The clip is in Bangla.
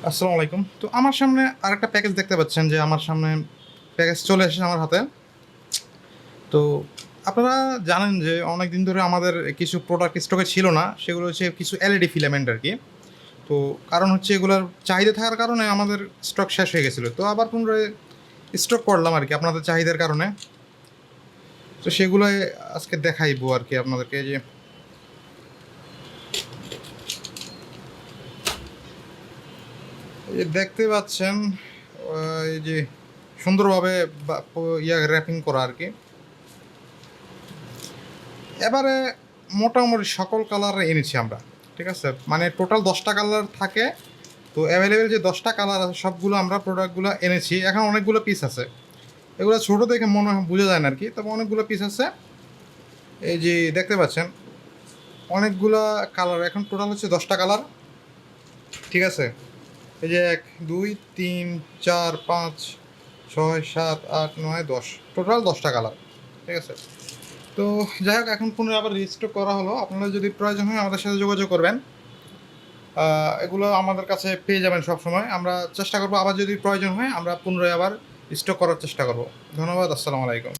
আসসালামু আলাইকুম। তো আমার সামনে আরেকটা প্যাকেজ দেখতে পাচ্ছেন যে আমার সামনে প্যাকেজ চলে এসেছে আমার হাতে। তো আপনারা জানেন যে অনেকদিন ধরে আমাদের কিছু প্রোডাক্ট স্টকে ছিল না। সেগুলো হচ্ছে কিছু এলইডি ফিলামেন্ট আরকি। তো কারণ হচ্ছে এগুলার চাহিদা থাকার কারণে আমাদের স্টক শেষ হয়ে গেছিল। তো আবার পুনরায় স্টক করলাম আরকি আপনাদের চাহিদার কারণে। তো সেগুলাই আজকে দেখাইবো আরকি আপনাদেরকে যে এই যে দেখতে পাচ্ছেন এই যে সুন্দরভাবে র‍্যাপিং করা আরকি। এবারে মোটামুটি সকল কালার এনেছি আমরা, ঠিক আছে? মানে টোটাল 10টা কালার থাকে। তো অ্যাভেলেবেল যে 10টা কালার আছে সবগুলো আমরা প্রোডাক্টগুলো এনেছি। এখন অনেকগুলো পিস আছে। এগুলো ছোটো দেখে মনে হয় বোঝা যায় না আরকি। তবে অনেকগুলো পিস আছে। এই যে দেখতে পাচ্ছেন অনেকগুলা কালার, এখন টোটাল হচ্ছে 10টা কালার, ঠিক আছে? এই যে ১, ২, ৩, ৪, ৫, ৬, ৭, ৮, ৯, ১০, টোটাল 10টা কালার, ঠিক আছে? তো যাই হোক, এখন পুনরায় আবার রিস্টক করা হলো। আপনাদের যদি প্রয়োজন হয় আমাদের সাথে যোগাযোগ করবেন। এগুলো আমাদের কাছে পেয়ে যাবেন সবসময়। আমরা চেষ্টা করব আবার যদি প্রয়োজন হয় আমরা পুনরায় আবার স্টক করার চেষ্টা করব। ধন্যবাদ। আসসালামু আলাইকুম।